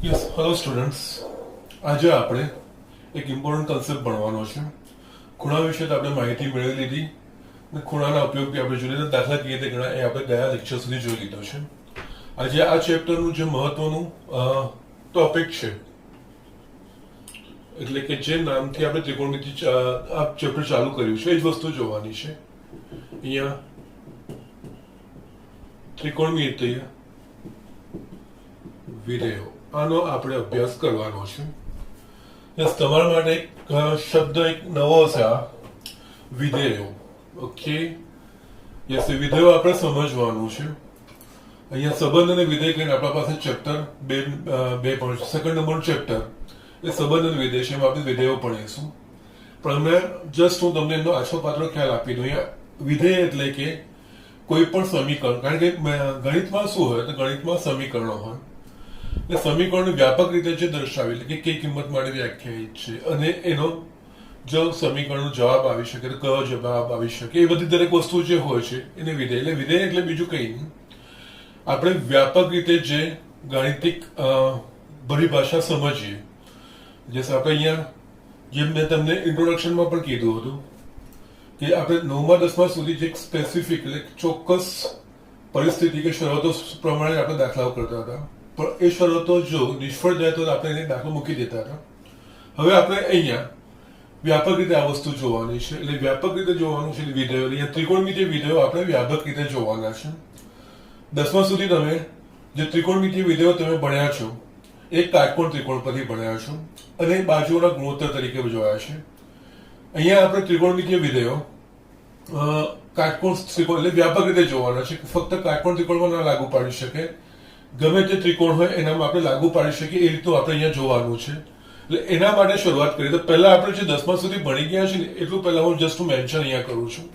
Yes hello students, આજે આપણે એક ઇમ્પોર્ટન્ટ કન્સેપ્ટ ભણવાનો છે. ખૂણા વિશે તો આપણે માહિતી મેળવી લીધી અને ખૂણાના ઉપયોગથી આપણે જોઈ લીધા, દાખલા કઈ રીતે ગણાય એ આપણે ગયા લેક્ચર સુધી જોઈ લીધો છે. આજે આ ચેપ્ટરનું જે મહત્વનું ટોપિક છે, એટલે કે જે નામથી આપણે ત્રિકોણમિતિ આ ચેપ્ટર ચાલુ કર્યું છે એ જ વસ્તુ જોવાની છે. અહીંયા ત્રિકોણમિતિય વિધેયો, આનો આપણે અભ્યાસ કરવાનો છે. યસ, તમારા માટે એક શબ્દ એક નવો છે, આ વિધેયો. ઓકે, યસ, એ વિધેયો આપણે સમજવાનું છે. અહીંયા સંબંધ અને વિધેય કરીને આપણા પાસે ચેપ્ટર બે પણ છે. સેકન્ડ નંબરનું ચેપ્ટર એ સંબંધ અને વિધેય છે, એમાં આપણે વિધેયો ભણીશું. પણ અમે જસ્ટ હું તમને એનો આછો પાતળો ખ્યાલ આપી દઉં. અહીંયા વિધેય એટલે કે કોઈ પણ સમીકરણ, કારણ કે ગણિતમાં શું હોય તો ગણિતમાં સમીકરણો હોય. એ સમીકરણને વ્યાપક રીતે જે દર્શાવે, એટલે કે કઈ કિંમત માટે વ્યાખ્યાયિત છે અને એનો જો સમીકરણનો જવાબ આવી શકે તો કયો જવાબ આવી શકે, એ બધી દરેક વસ્તુ જે હોય છે એને વિધેય. એટલે વિધેય એટલે બીજું કંઈ નહીં, આપણે વ્યાપક રીતે જે ગાણિતિક પરિભાષા સમજીએ. જે આપણે અહીંયા, જેમ મેં તમને ઇન્ટ્રોડક્શનમાં પણ કીધું હતું કે આપણે 9મા 10મા સુધી જે સ્પેસિફિક એટલે ચોક્કસ પરિસ્થિતિ કે શરતો પ્રમાણે આપણે દાખલાઓ કરતા હતા, પણ એ શરતો જો નિષ્ફળ જાય તો આપણે એને દાખલો મૂકી દેતા હતા. હવે આપણે અહીંયા વ્યાપક રીતે આ વસ્તુ જોવાની છે. એટલે વ્યાપક રીતે જોવાનું છે વિધેયો. અહીંયા ત્રિકોણમિતિય વિધેયો આપણે વ્યાપક રીતે જોવાના છે. 10મા સુધી તમે જે ત્રિકોણમિતિય વિધેયો તમે ભણ્યા છો, એક કાટકોણ ત્રિકોણ પરથી ભણ્યા છો અને બાજુઓના ગુણોત્તર તરીકે જોયા છે. અહીંયા આપણે ત્રિકોણમિતિય વિધેયો કાટકોણ ત્રિકોણ એટલે વ્યાપક રીતે જોવાના છે. ફક્ત કાટકોણ ત્રિકોણમાં ના લાગુ પાડી શકે, ગમે તે ત્રિકોણ હોય એનામાં આપણે લાગુ પાડી શકીએ એ રીતનું આપણે અહીંયા જોવાનું છે. એટલે એના માટે શરૂઆત કરીએ તો પહેલા આપણે જે 10મા સુધી ભણી ગયા છે ને એટલું પહેલા હું જસ્ટ મેન્શન અહીંયા કરું છું.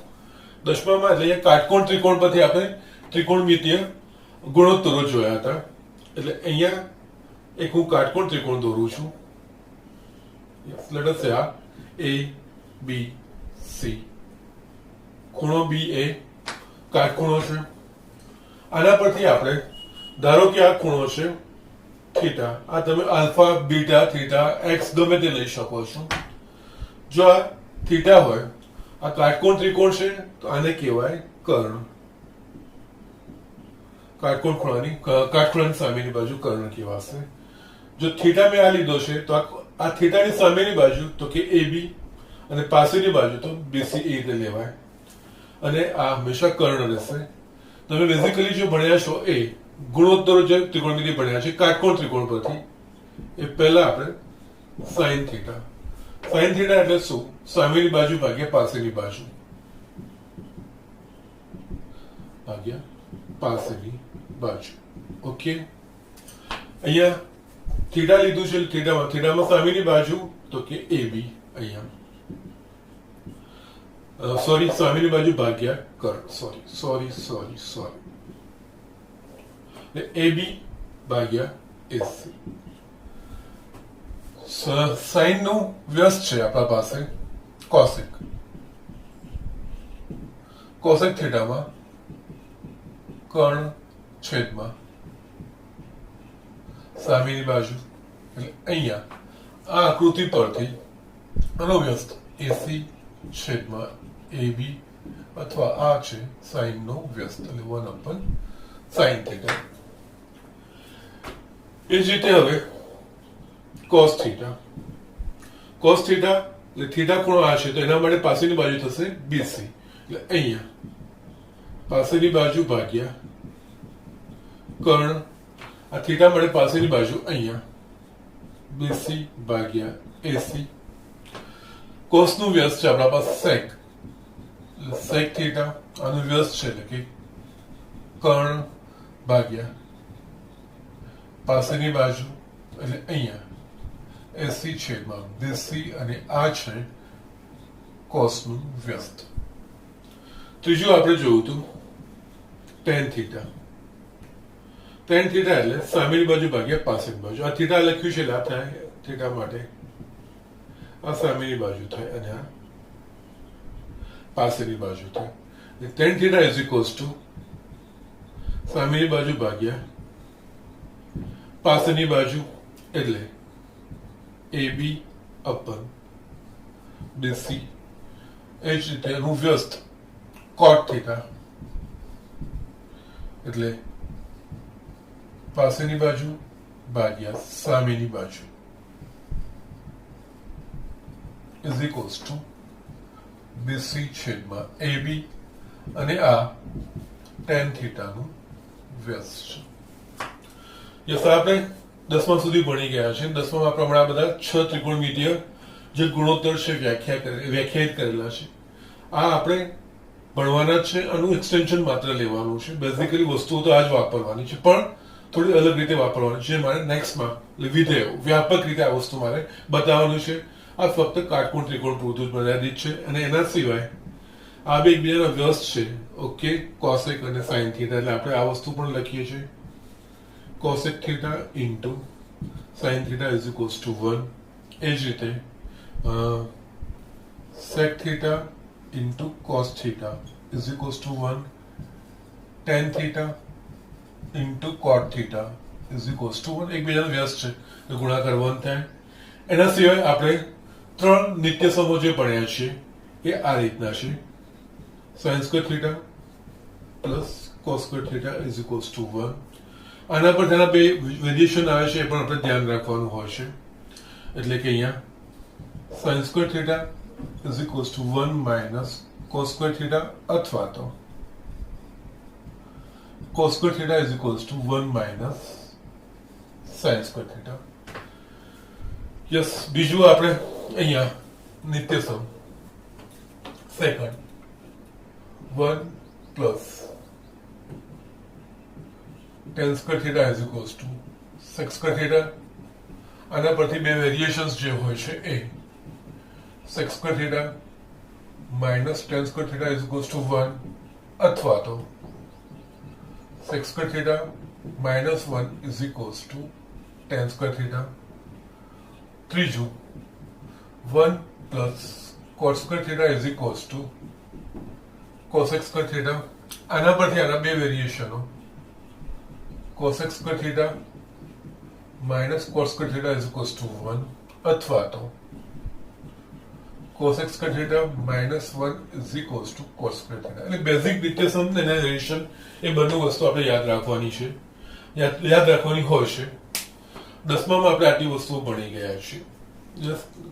10મામાં એટલે અહીંયા કાટકોણ ત્રિકોણ પરથી આપણે ત્રિકોણમિતિય ગુણોત્તરો જોયા હતા. એટલે અહીંયા એક હું કાટકોણ ત્રિકોણ દોરું છું. લેટ અસ સે આ ABC. ખૂણો B એ કાટખૂણો છે. આના પરથી આપણે ધારો કે આ ખૂણો છે થીટા. આ તમે આલ્ફા, બીટા, થીટા, એક્સ ગમે તે લઈ શકો છો. જો આ થીટા હોય, આ કાટકોણ ત્રિકોણ છે તો આને કહેવાય કર્ણ. કાટકોણ ખૂણાની કાટખૂણાની સામેની બાજુ કર્ણ કહેવાશે. જો થીટા મેં આ લીધો છે તો આ થીટાની સામેની બાજુ તો કે AB અને પાસેની બાજુ તો BC એ રીતે લેવાય અને આ હંમેશા કર્ણ રહેશે. તમે બેઝિકલી જો ભણ્યા છો એ ગુણોત્તરો જે ત્રિકોણમિતિ ભણ્યા છે કાટકોણ ત્રિકોણ પરથી, એ પહેલા આપણે સાઈન થીટા. સાઈન થીટા એટલે શું? સામેની બાજુ ભાગ્યા પાસેની બાજુ ભાગ્યા પાસેની બાજુ. ઓકે, અહીંયા થીટા લીધું છે. થીટામાં સામેની બાજુ તો કે AB. અહીંયા સોરી, સામેની બાજુ ભાગ્યા કર્ણ. સોરી AB ભાગ્યા AC. સાઈન નું વ્યસ્ત છે આપણા પાસે કોસેક. કોસેક થીટામાં કર્ણ છેદમાં સામેની બાજુ. એટલે અહીંયા આ આકૃતિ પરથી આનો વ્યસ્ત AC છેદમાં AB, અથવા આ છે સાઈન નો વ્યસ્ત એટલે 1/sin થીટા. એ જ રીતે હવે cos થીટા. cos થીટા એટલે થીટા ખૂણો આ છે તો એના માટે પાસેની બાજુ થશે BC. એટલે અહીંયા પાસેની બાજુ ભાગ્યા કર્ણ. આ થીટા માટે પાસેની બાજુ અહીંયા BC ભાગ્યા AC. cos નું વ્યસ્ત છે આપણા પાસે sec. sec થીટા આનું વ્યસ્ત છે એટલે કે કર્ણ ભાગ્યા પાસેની બાજુ એટલે અહીંયા AC છેદમાં BC અને આ છે cos નું વ્યસ્ત. ત્રીજું આપણે જોયું હતું tan થીટા. tan થીટા એટલે સામેની બાજુ ભાગ્યા પાસેની બાજુ. આ થીટા લખ્યું છે આ થાય થીટા માટે, આ સામેની બાજુ થાય અને આ પાસેની બાજુ થાય. tan theta is equals to સામેની બાજુ ભાગ્યા પાસેની બાજુ એટલે AB upon BC એ જ રીતે એનું વ્યસ્ત cot થીટા એટલે પાસેની બાજુ ભાગ્યા સામેની બાજુ is equals to BC છેદમાં AB અને આ tan થીટાનું વ્યસ્ત છે. યસ, આપણે 10મા સુધી ભણી ગયા છે. 10માં આપણે હમણાં બધા 6 ત્રિકોણમિતીય જે ગુણોત્તર છે વ્યાખ્યાયિત કરેલા છે. આ આપણે ભણવાના છે, આનું એક્સટેન્શન માત્ર લેવાનું છે. બેઝિકલી વસ્તુઓ તો આ જ વાપરવાની છે, પણ થોડી અલગ રીતે વાપરવાની છે. મારે નેક્સ્ટમાં વિધેયો વ્યાપક રીતે આ વસ્તુ મારે બતાવવાનું છે. આ ફક્ત કાટકોણ ત્રિકોણ પૂરતું જ મર્યાદિત છે અને એના સિવાય આ બે એકબીજાના વ્યસ્ત છે. ઓકે, કોસેક અને સાઇન થીટા, એટલે આપણે આ વસ્તુ પણ લખીએ છીએ cosec theta into sine theta is equals to 1. એ જ રીતે sec theta into cos theta is equals to 1. Tan theta into cot theta is equals to 1. એકબીજાનો વ્યસ્ત છે તો ગુણાકાર 1 થાય. એના સિવાય આપણે 3 નિત્ય સમો જે ભણ્યા છે એ આ રીતના છે. Sign square theta plus cos square theta is equals to 1. આના પર તેના બે વેરિએશન આવે છે, એ પણ આપણે ધ્યાન રાખવાનું હોય છે. એટલે કે અહીંયા sine square theta is equals to 1 minus cos square theta અથવા તો cos square theta is equals to 1 minus sine square theta. Yes, બીજું આપણે અહીંયા નિત્ય સમ સેકન્ડ 1 plus tan square theta is equals to sec square theta. આના પરથી બે વેરિએશન્સ જે હોય છે એ sec square theta minus tan square theta is equals to 1 અથવા તો sec square theta minus 1 is equals to tan square theta. ત્રીજું 1 plus cot square theta is equals to cosec square theta. આના પરથી આના બે વેરિએશનો cosec square theta minus cot square theta is equals to 1 અથવા તો cosec square theta minus 1 is equals to cot square theta. એટલે basic નિત્ય સમ અને variation એ બંને વસ્તુ આપણે યાદ રાખવાની છે, યાદ રાખવાની હોય છે. 10માં આપણે આટલી વસ્તુઓ ભણી ગયા છીએ.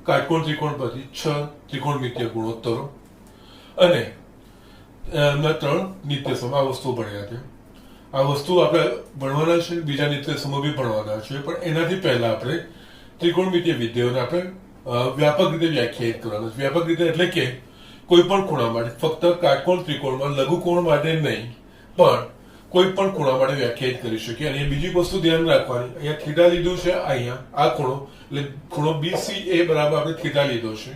કાટકોણ ત્રિકોણ પરથી 6 ત્રિકોણમિતીય ગુણોત્તરો અને એમના 3 નિત્ય સમ આ વસ્તુઓ ભણ્યા છે. આ વસ્તુ આપણે ભણવાના છે, બીજા નિત્ય સમો બી ભણવાના છે, પણ એનાથી પહેલા આપણે ત્રિકોણમિતીય વિધેયોને આપણે વ્યાપક રીતે વ્યાખ્યાયિત કરવાના છે. વ્યાપક રીતે એટલે કે કોઈ પણ ખૂણા માટે, ફક્ત કાટકોણ ત્રિકોણમાં લઘુકોણ માટે નહીં, પણ કોઈ પણ ખૂણા માટે વ્યાખ્યાયિત કરી શકીએ. અને બીજી વસ્તુ ધ્યાન રાખવાની, અહીંયા થીટા લીધું છે, અહીંયા આ ખૂણો એટલે ખૂણો BCA બરાબર આપણે થીટા લીધો છે.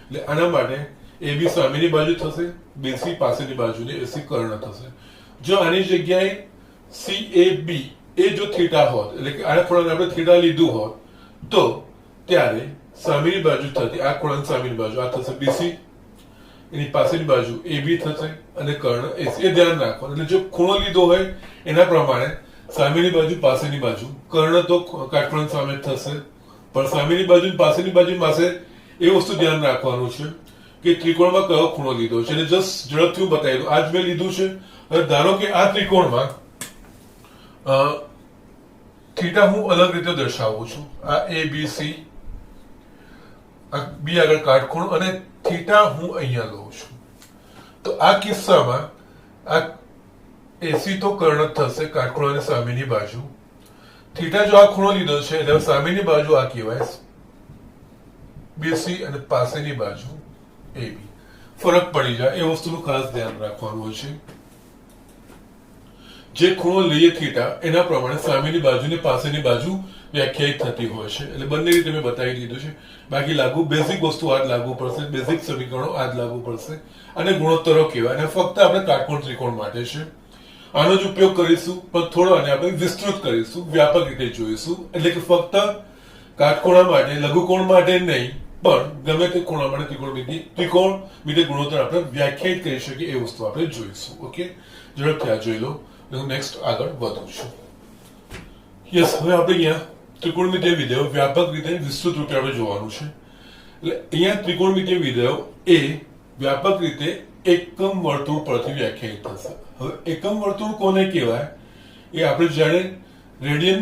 એટલે આના માટે AB સામેની બાજુ થશે, BC પાસેની બાજુની AC કર્ણ થશે. જો આની જગ્યાએ CAB એ જો થીટા હોત, એટલે કે આ ખૂણાને આપણે થીટા લીધું હોત, તો ત્યારે સામેની બાજુ થતી આ ખૂણાની સામેની બાજુ આ થશે BC, એની પાસેની બાજુ AB થશે અને કર્ણ AC. એ ધ્યાન રાખવાનું. એટલે જો ખૂણો લીધો હોય એના પ્રમાણે સામેની બાજુ પાસેની બાજુ, કર્ણ તો કાટકોણ સામે થશે, પણ સામેની બાજુ પાસેની બાજુ પાસે એ વસ્તુ ધ્યાન રાખવાનું છે કે ત્રિકોણમાં કયો ખૂણો લીધો છે. એટલે જસ્ટ ઝડપથી બતાવી દઉં. આજ મેં લીધું છે. હવે ધારો કે આ ત્રિકોણમાં થીટા હું અલગ રીતે દર્શાવું છું. આ ABC, બી આગળ કાટખૂણ અને થીટા હું અહીંયા લઉં છું. તો આ કિસ્સામાં આ AC તો કર્ણ થશે, કાટખૂણાની સામેની બાજુ. થીટા જો આ ખૂણો લીધો છે એટલે સામેની બાજુ આ કહેવાય BC અને પાસેની બાજુ AB. ફરક પડી જાય એ વસ્તુનું ખાસ ધ્યાન રાખવાનું હોય છે. જે ખૂણો લઈએ થીટા એના પ્રમાણે સામેની બાજુ ને પાસેની બાજુ વ્યાખ્યાયિત થતી હોય છે. એટલે બંને રીતે મેં બતાવી દીધું છે. બાકી લાગુ બેઝિક વસ્તુ આ જ લાગુ પડશે, બેઝિક સમીકરણો આ જ લાગુ પડશે અને ગુણોત્તરો કહેવાય. અને ફક્ત આપણે કાટકોણ ત્રિકોણ માટે છે. આનો જ ઉપયોગ કરીશું, પણ થોડો આને આપણે વિસ્તૃત કરીશું, વ્યાપક રીતે જોઈશું. એટલે કે ફક્ત કાટખૂણા માટે, લઘુકોણ માટે નહીં, પણ ગમે તે ખૂણા માટે ત્રિકોણમિતીય ગુણોત્તર આપણે વ્યાખ્યાયિત કરી શકીએ એ વસ્તુ આપણે જોઈશું. ઓકે, ઝડપથી આ જોઈ લો. હું નેક્સ્ટ આગળ વધું છું. યસ, હવે આપણે અહીંયા ત્રિકોણમિતીય વિધેયો વ્યાપક રીતે વિસ્તૃત રૂપે આપણે જોવાનું છે. એટલે અહીંયા ત્રિકોણમિતીય વિધેયો એ વ્યાપક રીતે એકમ વર્તુળ પરથી વ્યાખ્યાયિત થશે. હવે એકમ વર્તુળ કોને કહેવાય એ આપણે જ્યારે રેડિયન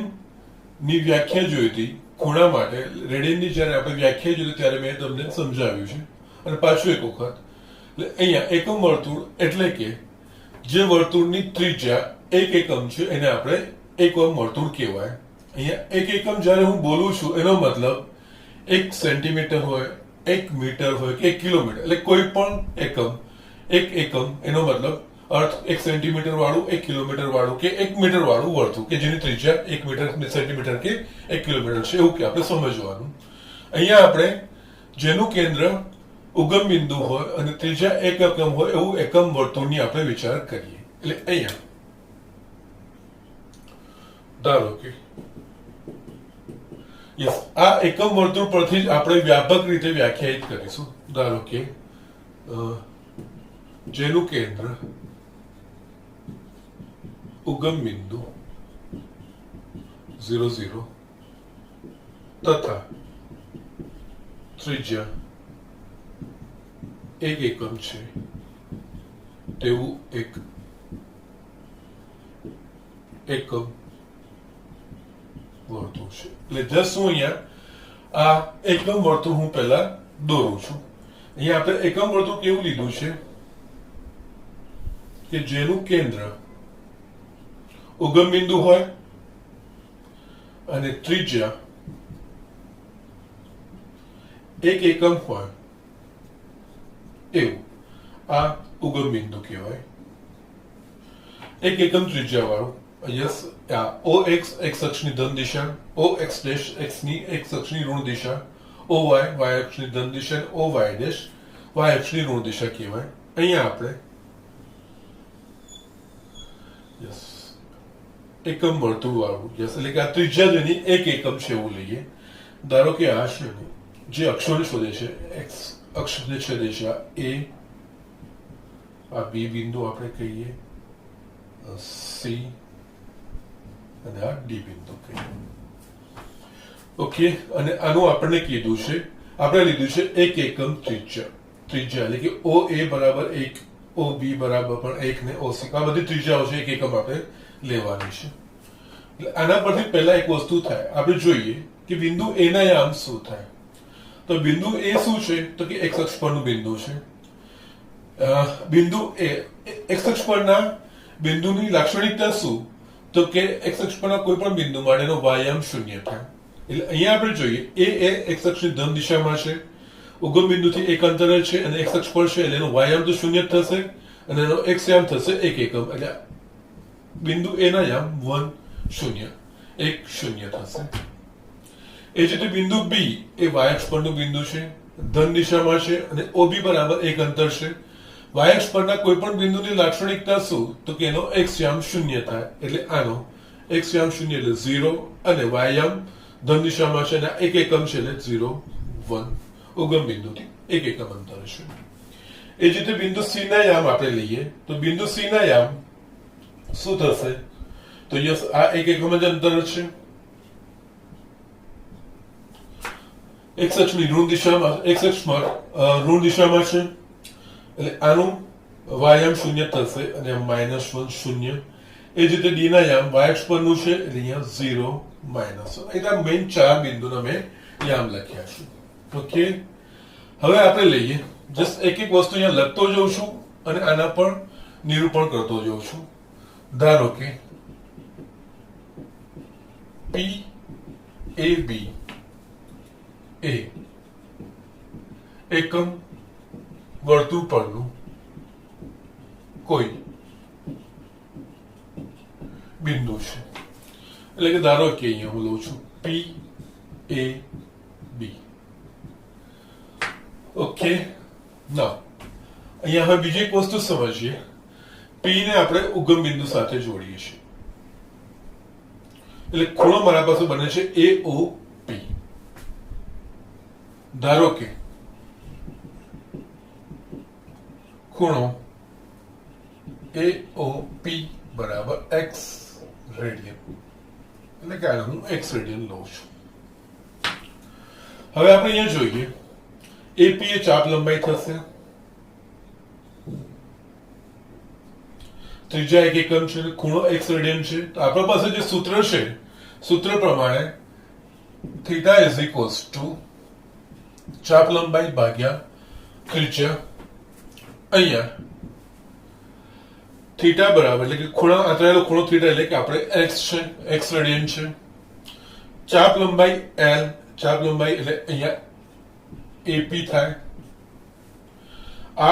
ની વ્યાખ્યા જોઈ હતી ખૂણા માટે, રેડિયનની જ્યારે આપણે વ્યાખ્યા જોઈ ત્યારે મેં તમને સમજાવ્યું છે. અને પાછું એક વખત, એટલે અહીંયા એકમ વર્તુળ એટલે કે જે વર્તુળની ત્રિજ્યા એક એકમ છે એને આપણે એકમ વર્તુળ કહેવાય. અહીંયા એક એકમ જ્યારે હું બોલું છું એનો મતલબ 1 સેન્ટીમીટર હોય, 1 મીટર હોય કે 1 કિલોમીટર, એટલે કોઈ પણ એકમ, એક એકમ એનો મતલબ અર્થ 1 સેન્ટીમીટર વાળું, 1 કિલોમીટર વાળું કે 1 મીટર વાળું વર્તુળ કે જેની ત્રિજ્યા 1 મીટર, સેન્ટીમીટર કે 1 કિલોમીટર છે, એવું કે આપણે સમજવાનું. અહીંયા આપણે જેનું કેન્દ્ર ઉગમ બિંદુ હોય અને ત્રિજ્યા 1 એકમ હોય એવું એકમ વર્તુળની આપણે વિચાર કરીએ. એટલે અહીંયા ધારો કે યસ, આ એકમ વર્તુળ પરથી જ આપણે વ્યાપક રીતે વ્યાખ્યાયિત કરીશું. ધારો કે જેનું કેન્દ્ર ઉગમ બિંદુ 0 0 તથા ત્રિજ્યા 1 એકમ છે તેવું એક એકમ વર્તુળ છે. એટલે જસ્ટ હું અહીંયા આ એકમ વર્તુળ હું પહેલા દોરું છું. અહીંયા આપણે એકમ વર્તુળ કેવું લીધું છે કે જેનું કેન્દ્ર ઉગમ બિંદુ હોય અને ત્રિજ્યા 1 એકમ હોય એવું આ ઉગમ બિંદુ કહેવાય. 1 એકમ ત્રિજ્યા વાળું. યસ, OX x અક્ષની ધન દિશા, OX ડેશ x ની x અક્ષની ઋણ દિશા, OY y અક્ષની ધન દિશા, OY ડેશ y અક્ષની ઋણ દિશા કહેવાય. અહીંયા આપણે યસ એકમ વર્તુળ વાળું, યસ, એટલે કે આ ત્રિજ્યા જેની 1 એકમ છે એવું લઈએ. ધારો કે આ છે જે અક્ષોને શોધે છે, x અક્ષને છેદે છે આ A, આ B બિંદુ આપણે કહીએ, C અને આ D બિંદુ કહીએ. ઓકે, અને આનું આપણને કીધું છે, આપણે લીધું છે 1 એકમ ત્રિજ્યા એટલે કે OA બરાબર 1, OB બરાબર પણ 1 ને OC, આ બધી ત્રિજ્યાઓ છે 1 એકમ આપણે લેવાની છે. એટલે આના પરથી પહેલા એક વસ્તુ થાય, આપણે જોઈએ કે બિંદુ A ના યામ શું થાય. તો બિંદુ A શું છે તો કે x અક્ષ પરનું બિંદુ છે. બિંદુ A x અક્ષ પરના બિંદુની લાક્ષણિકતા શું તો કે x અક્ષ પરના કોઈ પણ બિંદુ માટેનો y-યામ 0 થાય. એટલે અહીંયા આપણે જોઈએ A એ x અક્ષની ધન દિશામાં છે, ઉગમ બિંદુથી એક અંતરે છે અને x અક્ષ પર છે, એટલે એનો y-યામ તો 0 થશે અને એનો x-યામ થશે 1 એકમ. એટલે બિંદુ A ના યામ 1 0 1 0 થશે. એ જ રીતે બિંદુ B એ y અક્ષ પરનું બિંદુ છે, ધન દિશામાં છે અને OB બરાબર 1 અંતર છે. y અક્ષ પરના કોઈ પણ બિંદુની લાક્ષણિકતા શું તો કે એનો x-યામ 0 થાય. એટલે આનો x-યામ 0 એટલે 0 અને y-યામ ધન દિશામાં છે અને 1 એકમ છે એટલે 0 1, ઉગમ બિંદુથી 1 એકમ અંતર છે. એ જ રીતે બિંદુ C ના યામ આપણે લઈએ તો બિંદુ C ના યામ શું થશે તો યસ, આ 1 એકમ જ અંતર છે, x અક્ષની ઋણ દિશામાં, x અક્ષમાં ઋણ દિશામાં છે, એટલે આનું y-યામ 0 થશે અને -1 0. એ જ રીતે D ના યામ y અક્ષ પરનું છે એટલે અહીંયા 0 -1. એટલે મેઇન 4 બિંદુના મેં યામ લખ્યા છે. ઓકે, હવે આપણે લઈએ જસ્ટ એક એક વસ્તુ અહીંયા લખતો જઉં છું અને આના પર નિરૂપણ કરતો જઉં છું. ધારો કે PAB એ એકમ વર્તુળ પરનું કોઈ બિંદુ છે. એટલે કે ધારો કે અહીંયા હું લઉં છું PAB. ઓકે, ના અહીંયા હવે બીજી એક વસ્તુ સમજીએ. P ને આપણે ઉગમ બિંદુ સાથે જોડીએ છીએ એટલે ખૂણો મારા પાસે બને છે AOP. ધારો કે ખૂણો AOP બરાબર x રેડિયન, એટલે કે હું x રેડિયન લઉં છું. હવે આપણે અહીંયા જોઈએ એપી એ ચાપ લંબાઈ થશે, ત્રિજ્યા 1 એકમ છે, ખૂણો x રેડિયન છે. તો આપણા પાસે જે સૂત્ર છે, સૂત્ર પ્રમાણે થીટા ઇઝ ઇક્વલ્સ ટુ ચાપ લંબાઈ ભાગ્યા ત્રિજ્યા. અહીંયા થીટા બરાબર એટલે કે ખૂણા આંતરાયેલો ખૂણો થીટા એટલે કે આપણે x છે, x રેડિયન છે. ચાપ લંબાઈ l, ચાપ લંબાઈ એટલે અહીંયા એપી થાય.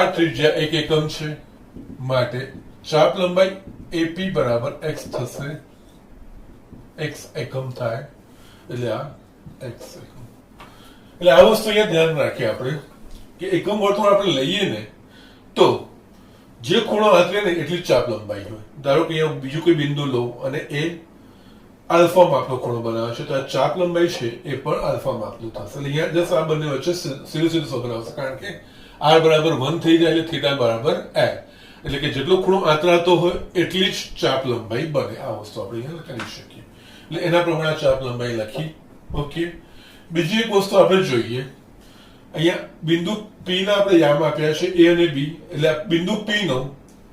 r ત્રિજ્યા 1 એકમ છે માટે ચાપ લંબાઈ એપી બરાબર x થશે, x એકમ થાય એટલે આ x એકમ. એટલે આ વસ્તુ અહીંયા ધ્યાન રાખીએ આપણે કે એકમ વર્તુળ આપણે લઈએ ને તો જે ખૂણો આંતરે ને એટલી ચાપ લંબાઈ હોય. ધારો કે અહીંયા બીજું કોઈ બિંદુ લો અને એ આલ્ફા માપનો ખૂણો બનાવે છે તો આ ચાપ લંબાઈ છે એ પણ આલ્ફા માપનું થશે. એટલે અહીંયા જસ્ટ આ બંને વચ્ચે સીધું સીધું સબંધ આવશે કારણ કે r બરાબર 1 થઈ જાય એટલે થીટા બરાબર l, એટલે કે જેટલો ખૂણો આંતરાતો હોય એટલી જ ચાપ લંબાઈ બને. આ વસ્તુ આપણે અહીંયા કરી શકીએ. એટલે એના પ્રમાણે ચાપ લંબાઈ લખી. ઓકે, બીજી એક વસ્તુ આપણે જોઈએ, અહીંયા બિંદુ P ના આપણે યામ આપ્યા છે a અને b, એટલે બિંદુ P no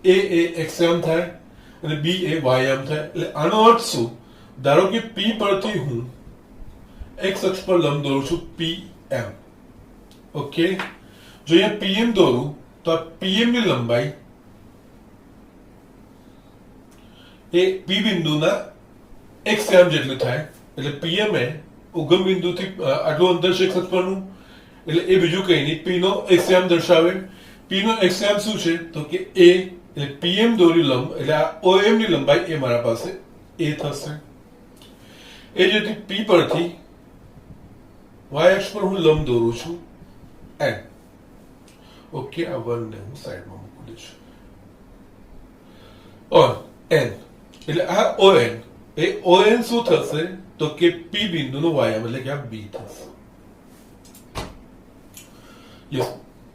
a A x યામ થાય અને b એ y યામ થાય. એટલે આનો અર્થ શું? ધારો કે P પરથી હું x અક્ષ પર લંબ દોરું છું pm. ઓકે, જો અહીંયા pm દોરું તો આ pm ની લંબાઈ એ p બિંદુના x યામ જેટલું થાય. એટલે pm એ ઉગમ બિંદુથી આટલું અંતર છે x અક્ષ પરનું, એટલે એ બીજું કઈ નહીં, p નો x યામ દર્શાવે. p નો x યામ શું છે તો કે a, એટલે pm દોરી લંબ એટલે આ om ની લંબાઈ એ મારા પાસે a થશે. એ જ રીતે p પરથી y અક્ષ પર હું લંબ દોરું છું n. ઓકે, આ 1 ને હું સાઈડમાં મૂકી દઈશ. ઓન n એટલે આ on એ on શું થશે તો કે p બિંદુનો y યામ એટલે કે આ b થશે. યસ,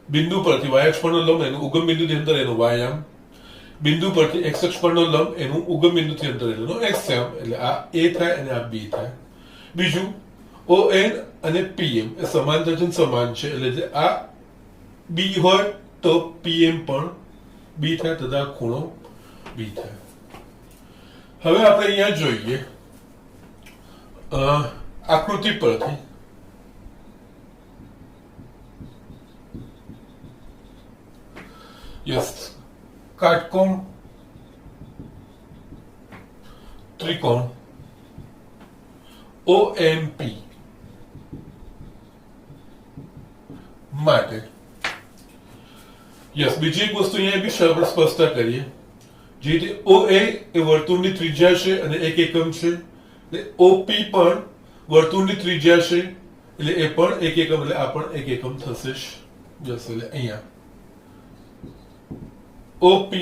બિંદુ પરથી y અક્ષ પરનો લંબ એનું ઉગમ બિંદુથી અંતર એનો y યામ, બિંદુ પરથી x અક્ષ પરનો લંબ એનું ઉગમ બિંદુથી અંતર એનો x યામ, એટલે આ a થાય અને આ b થાય. બીજું on અને pm એ સમાંતર છે, સમાન છે, એટલે જે આ b હોય તો pm પણ b થાય તથા ખૂણો b થાય. હવે આપણે અહીંયા જોઈએ આકૃતિ પરથી યસ કાટકોણ ત્રિકોણ OMP માટે યસ બીજી એક વસ્તુ અહીંયા બી સ્પષ્ટતા કરીએ. જે રીતે OA એ વર્તુળની ત્રિજ્યા છે અને 1 એકમ છે, એટલે OP પણ વર્તુળની ત્રિજ્યા છે એટલે એ પણ 1 એકમ, એટલે આ પણ 1 એકમ થશે જ. યસ, એટલે અહીંયા OP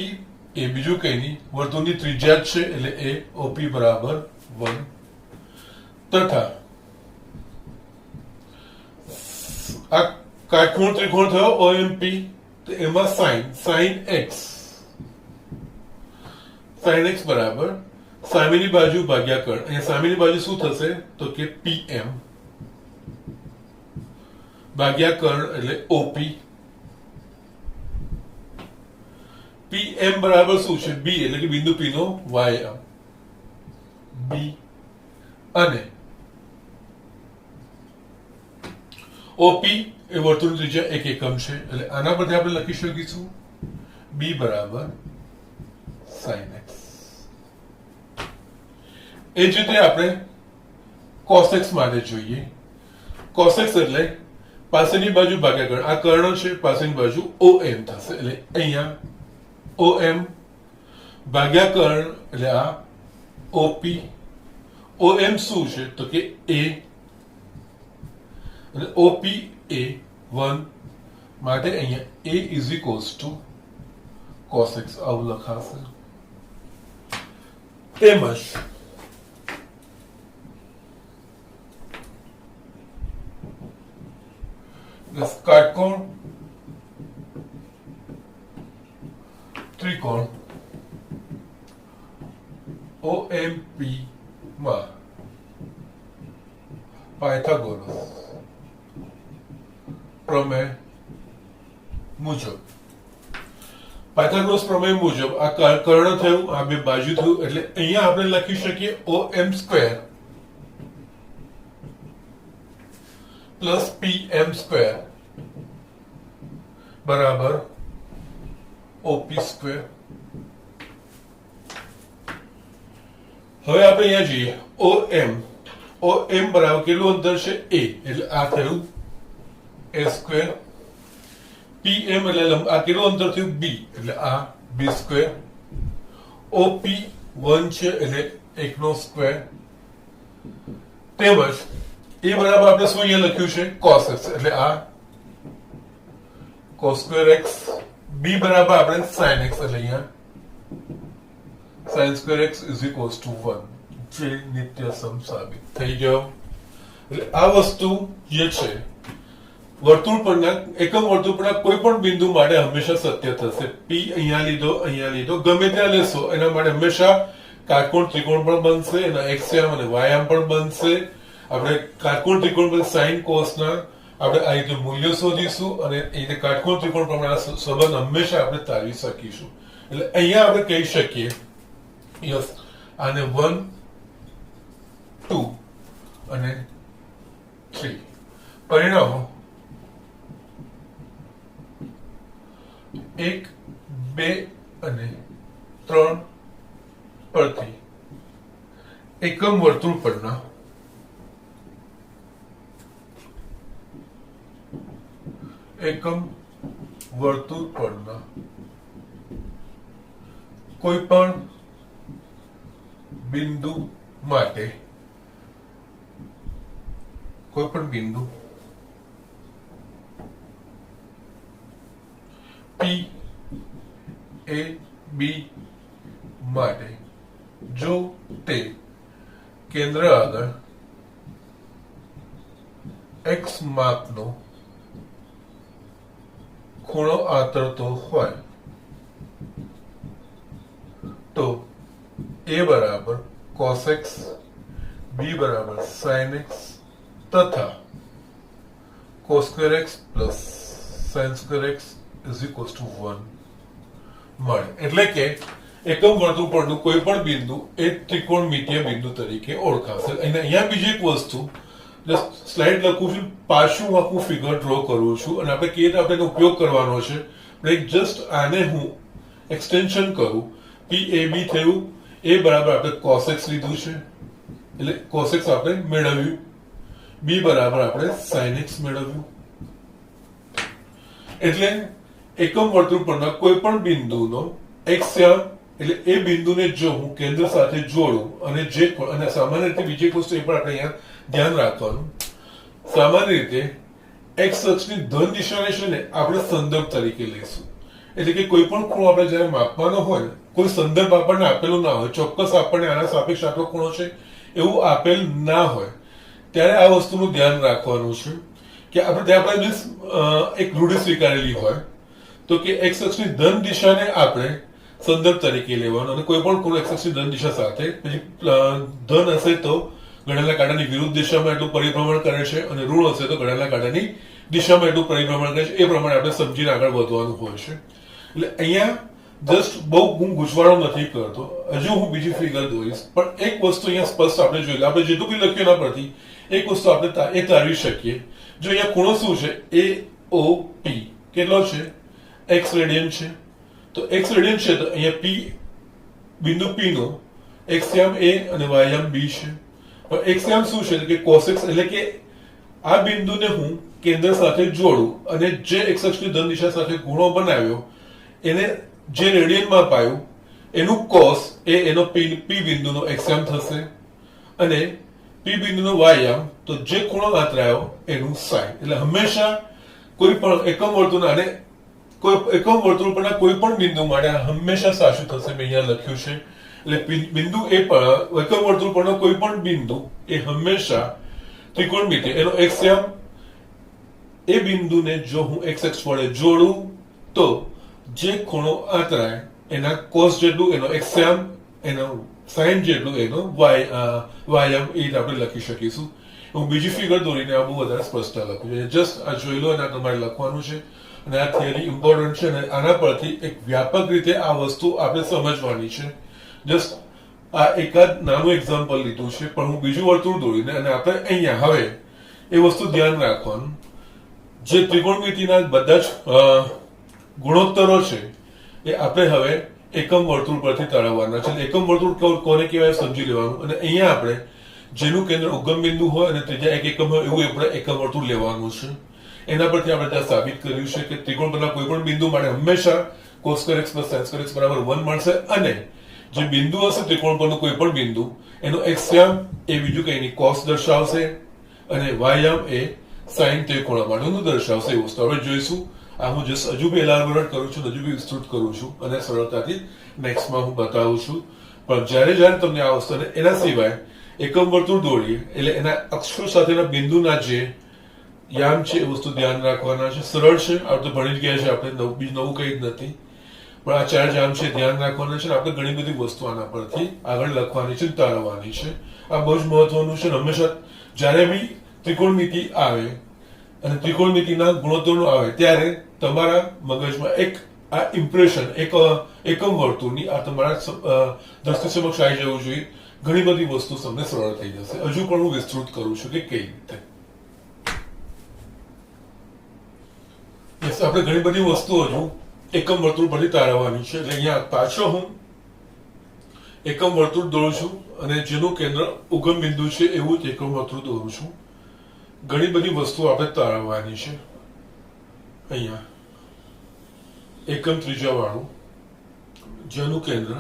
એ બીજું કઈ નહીં વર્તુળની ત્રિજ્યા છે એટલે એ OP બરાબર 1 તથા આ કાટકોણ ત્રિકોણ થયો OMP, તો એમાં sin x બરાબર સામેની બાજુ ભાગ્યા કર્ણ. અહીંયા સામેની બાજુ શું થશે તો કે pm ભાગ્યા કર્ણ એટલે OP. pm બરાબર શું છે b, એટલે કે બિંદુ p નો y યામ b, અને OP એ વર્તુળની ત્રિજ્યા 1 એકમ છે, એટલે આના પરથી આપણે લખી શકીશું b બરાબર sin x. એ જ રીતે આપણે cos x માટે જોઈએ. cos x એટલે પાસેની બાજુ ભાગ્યા કર્ણ, આ કર્ણ છે, પાસેની બાજુ OM થશે, એટલે અહીંયા OM ભાગ્યા કર્ણ એટલે આ OP. OM શું છે તો કે a અને OP એ 1 માટે અહીંયા a is equals two cos x આવું લખાશે. તેમજ કાટકોણ ત્રિકોણ OMP માં પાયથાગોરસ પ્રમેય મુજબ પાયથાગોરસ પ્રમેય મુજબ આ કર્ણ થયું, આ બે બાજુ થયું, એટલે અહીંયા આપણે લખી શકીએ OM square plus PM square બરાબર OP સ્ક્વેર. હવે આપણે અહીંયા જોઈએ OM બરાબર કેટલું અંતર છે A, એટલે આ થયું A સ્ક્વેર. PM એટલે આ કેટલું અંતર થયું B, એટલે આ B સ્ક્વેર. OP 1 છે એટલે 1 નો સ્ક્વેર. તેમજ એ બરાબર આપણે શું અહીંયા લખ્યું છે cos x, એટલે આ cos સ્ક્વેર x. B બરાબર આપણે sin x, એટલે અહીંયા sin square x is equals to 1, જે નિત્ય સમ સાબિત થઈ ગયો. એટલે આ વસ્તુ જે છે વર્તુળ પરના એકમ વર્તુળ પરના કોઈ પણ બિંદુ માટે હંમેશા સત્ય થશે. P અહીંયા લીધો, ગમે ત્યાં લેશો એના માટે હંમેશા કાટકોણ ત્રિકોણ પણ બનશે, એના x યામ અને y યામ પણ બનશે. આપણે કાટકોણ ત્રિકોણ પર sin cos ના આપણે આ રીતે મૂલ્ય શોધીશું અને એ રીતે કાટકોણ ત્રિકોણ પ્રમાણેના સંબંધ હંમેશા આપણે તારવી શકીશું. એટલે અહીંયા આપણે કહી શકીએ યસ આને 1 2 અને 3 પરિણામો 1 2 અને 3 પરથી એકમ વર્તુળ પરના કોઈ પણ બિંદુ માટે A, B માટે જો તે કેન્દ્ર આગળ x માપનો ખૂણો આતરતો હોય તો A બરાબર cos x, B બરાબર sin x તથા cos square x plus sin square x is equals to 1 મળે. એટલે કે એકમ વર્તુળ પરનું કોઈ પણ બિંદુ એ ત્રિકોણમિતીય બિંદુ તરીકે ઓળખાશે. અને અહીંયા બીજી એક વસ્તુ સ્લાઇડ લખું છું, પાછું આખું ફિગર ડ્રો કરું છું અને આપણે કેવી રીતે આપણે એનો ઉપયોગ કરવાનો છે. જસ્ટ આને હું એક્સટેન્શન કરું, PAB થયું, A બરાબર આપણે cos x લીધું છે એટલે cos x આપણે મેળવ્યું, B બરાબર આપણે sin x મેળવ્યું. એટલે એકમ વર્તુળ પરના કોઈ પણ બિંદુનો x યામ એટલે એ બિંદુને જો હું કેન્દ્ર સાથે જોડું અને સામાન્ય રીતે બીજી વસ્તુ એ પણ આપણે અહીંયા ધ્યાન રાખવાનું, સામાન્ય રીતે x અક્ષની ધન દિશાને છે ને આપણે સંદર્ભ તરીકે લઈશું. એટલે કે કોઈ પણ ખૂણો આપણે જ્યારે માપવાનો હોય, કોઈ સંદર્ભ આપણને આપેલો ના હોય, ચોક્કસ આપણને આના સાપેક્ષ આટલો ખૂણો છે એવું આપેલ ના હોય, ત્યારે આ વસ્તુનું ધ્યાન રાખવાનું છે કે આપણે ત્યાં એક રૂઢિ સ્વીકારેલી હોય તો કે x અક્ષની ધન દિશાને આપણે સંદર્ભ તરીકે લેવાનો અને કોઈ પણ ખૂણો x અક્ષની ધન દિશા સાથે, પછી ધન હશે તો ઘડિયાળના કાંટાની વિરુદ્ધ દિશામાં એટલું પરિભ્રમણ કરે છે અને ઋણ હશે તો ઘડિયાળના કાંટાની દિશામાં એટલું પરિભ્રમણ કરે છે. એ પ્રમાણે આપણે સમજીને આગળ વધવાનું હોય છે. એટલે અહીંયા જસ્ટ બહુ હું ગૂંચવાડો નથી કરતો, હજુ હું બીજી ફિગર દોરીશ, પણ એક વસ્તુ અહીંયા સ્પષ્ટ આપણે જોઈ લે, આપણે જેટલું બી લખ્યું એના પરથી એક વસ્તુ આપણે એ તારવી શકીએ. જો અહીંયા ખૂણો શું છે AOP કેટલો છે x રેડિયન છે, તો x રેડિયન છે તો અહીંયા P બિંદુ P નો x યામ A અને y યામ B છે. x યામ શું છે કે cos x, એટલે કે આ બિંદુને હું કેન્દ્ર સાથે જોડું અને જે x અક્ષની ધન દિશા સાથે ખૂણો બનાવ્યો એને જે રેડિયનમાં પાયું એનું cos એ એનો P બિંદુનો x યામ થશે અને P બિંદુનો y યામ તો જે ખૂણો આંતરાયો એનું sin. એટલે હંમેશા કોઈ પણ એકમ વર્તુળ અને કોઈ એકમ વર્તુળ પરના કોઈ પણ બિંદુ માટે હંમેશા સાચું થશે. મેં અહીંયા લખ્યું છે. એટલે બિંદુ એ પણ એકમ વર્તુળ પરનો કોઈ પણ બિંદુ એ હંમેશા ત્રિકોણમિતિય, એનો x યામ એ બિંદુને જો હું x અક્ષ વડે જોડું તો જે ખૂણો આંતરાય એના cos જેટલું એનો x યામ, એનો sin જેટલું એનો y યામ, એ આપણે લખી શકીશું. હું બીજી ફિગર દોરીને આ બહુ વધારે સ્પષ્ટતા લખું છું. જસ્ટ આ જોઈ લો અને આ તમારે લખવાનું છે અને આ થિયરી ઇમ્પોર્ટન્ટ છે અને આના પરથી એક વ્યાપક રીતે આ વસ્તુ આપણે સમજવાની છે. જસ્ટ આ એકાદ નાનું એક્ઝામ્પલ લીધું છે, પણ હું બીજું વર્તુળ દોરીને અને આપણે અહીંયા હવે એ વસ્તુ ધ્યાન રાખવાનું, જે ત્રિકોણમિતિના બધા જ ગુણોત્તરો છે એ આપણે હવે એકમ વર્તુળ પરથી તારવવાના છે. એકમ વર્તુળ કોને કહેવાય સમજી લેવાનું, અને અહીંયા આપણે જેનું કેન્દ્ર ઉગમ બિંદુ હોય અને ત્રિજ્યા 1 એકમ હોય એવું આપણે એકમ વર્તુળ લેવાનું છે. એના પરથી આપણે ત્યાં સાબિત કર્યું છે કે ત્રિકોણ પરના કોઈ પણ બિંદુ માટે હંમેશા cos square x plus sin square x બરાબર 1 મળશે, અને જે બિંદુ હશે ત્રિકોણ પરનું કોઈ પણ બિંદુ એનો x યામ એ બીજું કંઈ નહીં cos દર્શાવશે અને y યામ એ sin ત્રિકોણ માટેનું દર્શાવશે. એ વસ્તુ આપણે જોઈશું. આ હું જસ્ટ હજુ બી એલાબોરેટ કરું છું, હજુ બી વિસ્તૃત કરું છું અને સરળતાથી નેક્સ્ટમાં હું બતાવું છું. પણ જ્યારે તમને આ વસ્તુ એના સિવાય એકમ વર્તુળ દોરીએ એટલે એના અક્ષો સાથેના બિંદુના જે યામ છે એ વસ્તુ ધ્યાન રાખવાના છે. સરળ છે, આ તો ભણી જ ગયા છે આપણે, બીજું નવું કંઈ જ નથી. પણ આ 4 યામ છે ધ્યાન રાખવાના છે. આપણે ઘણી બધી વસ્તુ આના પરથી આગળ લખવાની છે, તારવવાની છે. આ બહુ જ મહત્વનું છે. હંમેશા જ્યારે બી ત્રિકોણમિતિ આવે અને ત્રિકોણમિતિના ગુણોત્તરો આવે ત્યારે તમારા મગજમાં એક આ ઇમ્પ્રેશન, એક એકમ વર્તુળની આ તમારા દ્રષ્ટિ સમક્ષ આવી જવું જોઈએ. ઘણી બધી વસ્તુ તમને સરળ થઈ જશે. હજુ પણ હું વિસ્તૃત કરું છું કે કઈ રીતે. આપણે ઘણી બધી વસ્તુઓ હજુ એકમ વર્તુળ પરથી તારવવાની છે. એટલે અહીંયા પાછો હું એકમ વર્તુળ દોરું છું અને જેનું કેન્દ્ર ઉગમ બિંદુ છે એવું જ એકમ વર્તુળ દોરું છું. ઘણી બધી વસ્તુઓ આપણે તારવવાની છે. અહીંયા એકમ ત્રિજ્યા વાળું જેનું કેન્દ્ર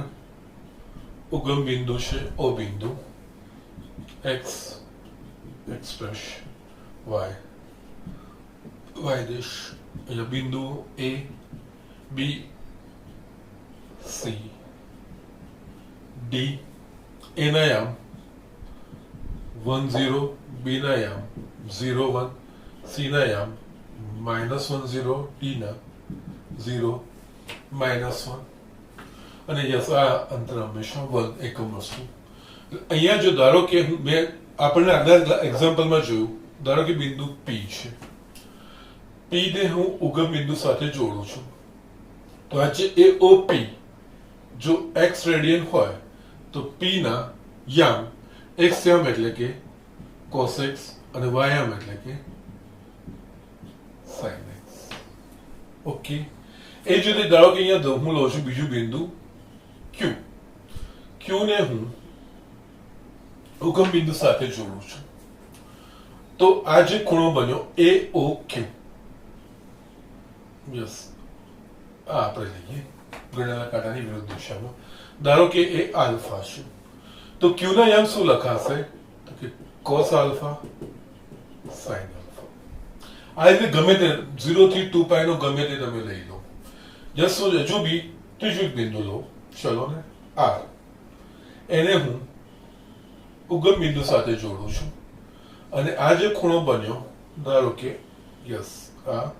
ઉગમ બિંદુ છે O બિંદુ, x એક્સપ્રેસ y દેશ, અહીંયા બિંદુ A B C D, A ના યામ 1 0, B ના યામ 0 1, C ના યામ -1 0, D ના 0 -1, અને યસ આ અંતર હંમેશા 1 એકમ વસ્તુ. અહીંયા જો ધારો કે મેં આપણને આગલા એક્ઝામ્પલમાં જોયું, ધારો કે બિંદુ P છે, P ને હું ઉગમ બિંદુ સાથે જોડું છું. તો આ જે AOP જો x રેડિયન હોય તો P ના યામ x યામ એટલે કે cos x અને y યામ એટલે કે sin x. ઓકે, એ જ રીતે ધારો કે અહીંયા હું લઉં છું બીજું બિંદુ Q. Q ને હું ઉગમ બિંદુ સાથે જોડું છું. તો આ જે ખૂણો બન્યો AOQ, યસ આ આપણે લઈએ ગણેલા કાંટાની વિરુદ્ધ દિશામાં. ધારો કે એ આલ્ફા છે, તો Q ના યામ શું લખાશે તો કે cos આલ્ફા sin આલ્ફા. આ રીતે ગમે તે 0 થી 2 પાઈ નો ગમે તે તમે લઈ લો. જસ્ટ હજુ બી ત્રીજું બિંદુ લો, ચલો ને R, એને હું ઉગમ બિંદુ સાથે જોડું છું અને આ જે ખૂણો બન્યો ધારો કે યસ આ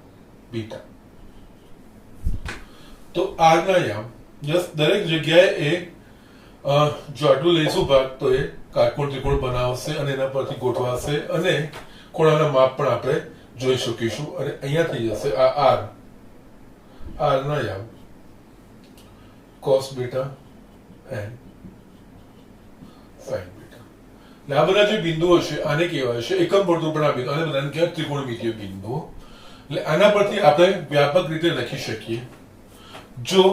બીટા, તો R ના યામ યસ દરેક જગ્યાએ એ જો આટલું લઈશું ભાગ તો એ કાટકોણ ત્રિકોણ બનાવશે અને એના પરથી ગોઠવાશે અને ખૂણાના માપ પણ આપણે જોઈ શકીશું. અને અહીંયા થઈ જશે આ R ના યામ cos beta and sin beta. આ બધા જે બિંદુઓ છે આને કહેવાય છે એકમ વર્તુળ પરના બિંદુ, આને બધાને કહેવાય ત્રિકોણમિતીય બિંદુઓ. એટલે આના પરથી આપણે વ્યાપક રીતે લખી શકીએ, જો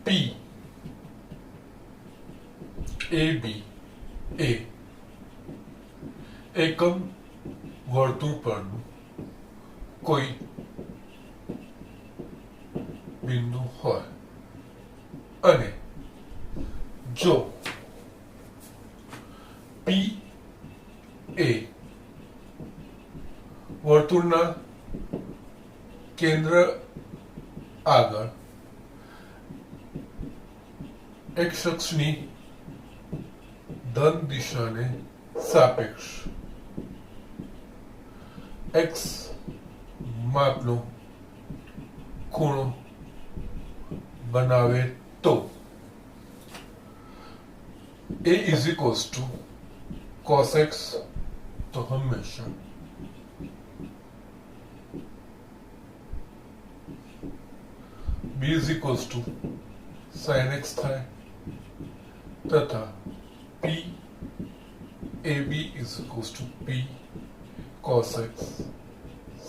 P AB એ એકમ વર્તુળ પરનું કોઈ બિંદુ હોય અને જો P એ વર્તુળના કેન્દ્ર આગળ x અક્ષની ધન દિશાને સાપેક્ષ x માપનો ખૂણો બનાવે તો a is equals to cos x तो हमेशा b is equals to sin x થાય તથા p ab is equals to p cos x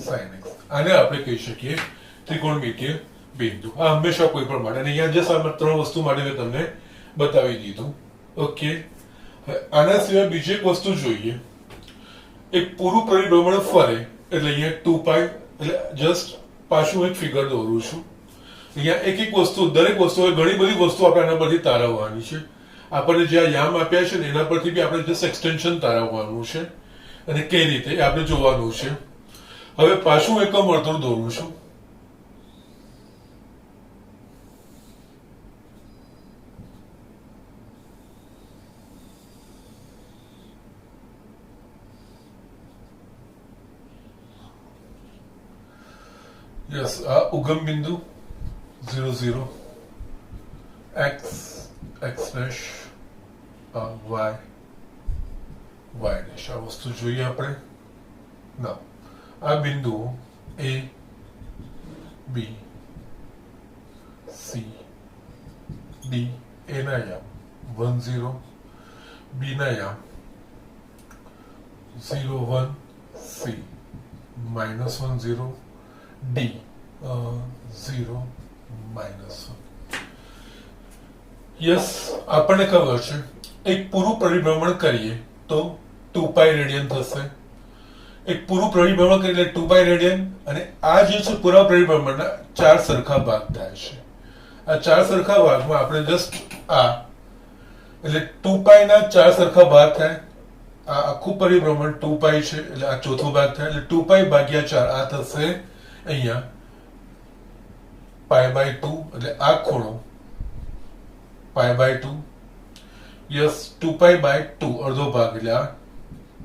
sin x આને આપણે કહી શકીએ ત્રિકોણમિતિય બિંદુ. આ હંમેશા કોઈ પણ માટે, અને અહીંયા જસ્ટ આ ત્રણ વસ્તુ માટે મેં તમને બતાવી દીધું. ઓકે, આના સિવાય બીજી એક વસ્તુ જોઈએ. એક પૂરું પરિભ્રમણ ફરે એટલે અહીંયા 2π, એટલે જસ્ટ પાછું એક ફિગર દોરું છું. અહીંયા એક એક વસ્તુ, દરેક વસ્તુ, ઘણી બધી વસ્તુ આપણે આના પરથી તારવવાની છે. આપણને જે યામ આપ્યા છે ને એના પરથી બી આપણે જસ્ટ એક્સટેન્શન તારવવાનું છે, અને કઈ રીતે એ આપણે જોવાનું છે. હવે પાછું એકમ વર્તુળ દોરું છું. યસ, આ ઉગમ બિંદુ 0 0 x x dash y y dash, આ વસ્તુ જોઈએ આપણે. ના, આ બિંદુ a b c d, a ના યામ 1 0, b ના યામ 0 1 c -1 0 d 0 -1. યસ, આપણને ખબર છે એક પૂરું પરિભ્રમણ કરીએ તો 2π રેડિયન થશે. એક પૂરું પરિભ્રમણ કરીએ એટલે 2π રેડિયન, અને આ જે છે પૂરા પરિભ્રમણના 4 સરખા ભાગ થાય છે. આ 4 સરખા ભાગમાં આપણે જસ્ટ આ એટલે 2π ના 4 સરખા ભાગ થાય. આ આખું પરિભ્રમણ 2π છે એટલે આ ચોથો ભાગ થાય, એટલે 2π ભાગ્યા 4 આ થશે અહીંયા π/2, એટલે આ ખૂણો π/2. યસ, 2π/2 અડધો ભાગ એટલે આ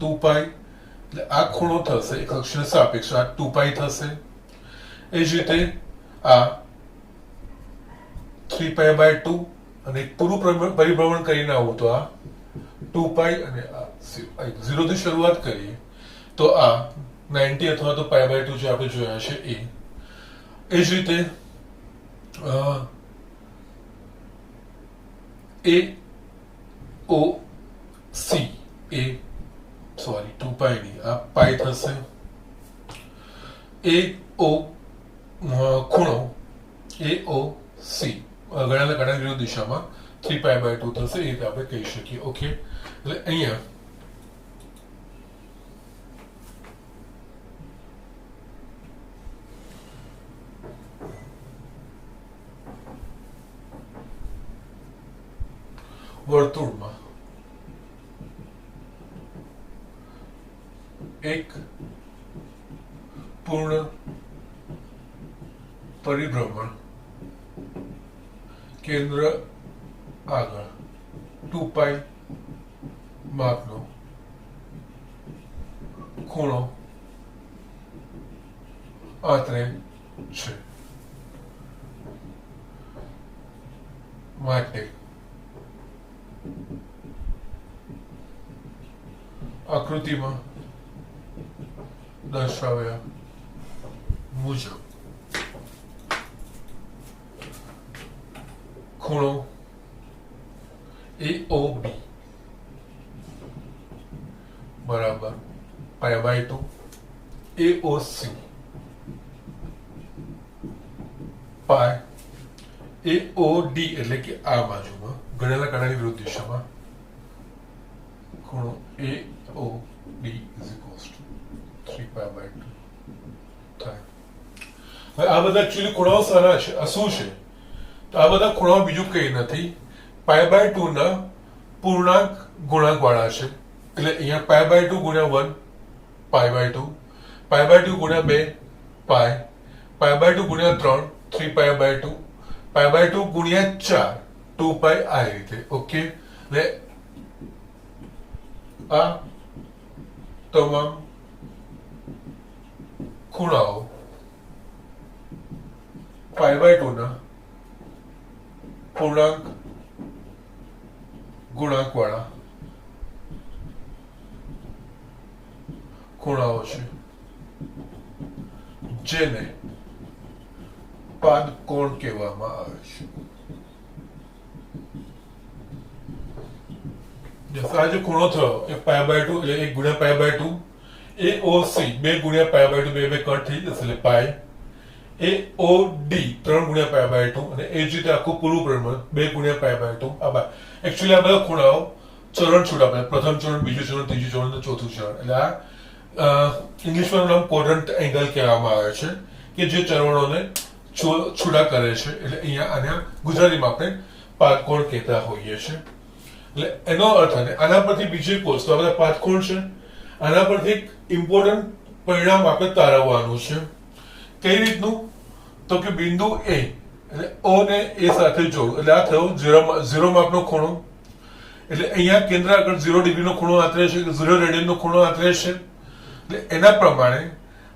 2π, એટલે આ ખૂણો થશે એક અક્ષને સાપેક્ષ, આ 2π થશે. એ જ રીતે આ 3π/2, અને પૂરું પરિભ્રમણ કરીને આવું તો આ 2π, અને આ 0 થી શરૂઆત કરીએ તો આ 90 અથવા તો π/2 જે આપણે જોયા છે એ. એ જ રીતે a o c, a sorry 2π ની આ π થશે. a o ખૂણો a o c ઘણા વિરુદ્ધ દિશામાં 3π/2 થશે, એ રીતે આપણે કહી શકીએ. ઓકે, એટલે અહીંયા વર્તુળમાં એક પૂર્ણ પરિભ્રમણ કેન્દ્ર આગળ 2π માપનો ખૂણો આંતરે છે. માટે આકૃતિમાં દર્શાવ્યા મુજબ ખૂણો AOB બરાબર π/2, AOC π, AOD એટલે કે આ બાજુમાં ગણેલા કાંટાની વિરુદ્ધ દિશામાં ખૂણો AOD is equals to 3π/2 થાય. હવે આ બધા એકચ્યુઅલી ખૂણાઓ સારા છે. આ શું છે? તો આ બધા ખૂણાઓ બીજું કંઈ નથી, π/2 ના પૂર્ણાંક ગુણાંક વાળા છે. એટલે અહીંયા π/2 ગુણ્યા 1 π/2, π/2 ગુણ્યા 2 π, π/2 ગુણ્યા 3 3π/2, π/2 ગુણ્યા 4 2π, આ રીતે. ઓકે, એટલે આ તમામ ખૂણાઓ π/2 ના પૂર્ણાંક ગુણાંકવાળા ખૂણાઓ છે જેને પાદકોણ કહેવામાં આવે છે. આ જે ખૂણો થયો એ π/2 એટલે 1 ગુણ્યા π/2, AOC 2 ગુણ્યા π/2 બે કટ થઈ જશે એટલે પાઈ, AOD 3 ગુણ્યા π/2 અને એ જ રીતે આખું પૂરું પ્રમાણ 2 ગુણ્યા π/2. એકચ્યુઅલી આ બધા ખૂણાઓ ચરણ છૂટા પડે, પ્રથમ ચરણ, બીજું ચરણ, ત્રીજું ચરણ અને ચોથું ચરણ. એટલે આ ઇંગ્લિશમાં નામ ક્વોડ્રન્ટ એંગલ કહેવામાં આવે છે કે જે ચરણોને છૂટા કરે છે. એટલે અહીંયા આને ગુજરાતીમાં આપણે પાદકોણ કહેતા હોઈએ છીએ. એટલે એનો અર્થ આના પરથી બીજી એક વસ્તુ, આ બધા પાદકોણ છે, આના પરથી એક ઇમ્પોર્ટન્ટ પરિણામ આપણે તારવવાનું છે. કઈ રીતનું? તો કે બિંદુ એ એટલે O ને એ સાથે જોડવું. એટલે આ થયો 0 માપનો ખૂણો. એટલે અહીંયા કેન્દ્ર આગળ 0 ડિગ્રીનો ખૂણો આંતરે છે, 0 રેડિયનનો ખૂણો આંતરે છે. એટલે એના પ્રમાણે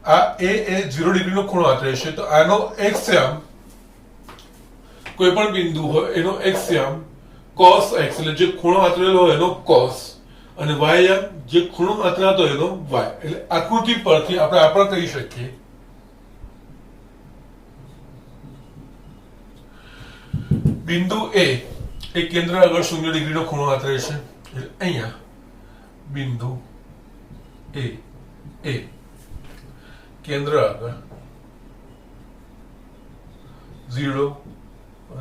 આ એ 0 ડિગ્રીનો ખૂણો આંતરે છે. તો આનો એક્સયામ કોઈ પણ બિંદુ હોય એનો એક્સયામ cos x એટલે જે ખૂણો આંતરેલો હોય એનો cos, અને y જે ખૂણો આંતરાતો એનો y. એટલે આકૃતિ પરથી આપણે કહી શકીએ બિંદુ એ કેન્દ્ર આગળ 0 ડિગ્રીનો ખૂણો આંતરે છે. એટલે અહીંયા બિંદુ એ કેન્દ્ર આગળ 0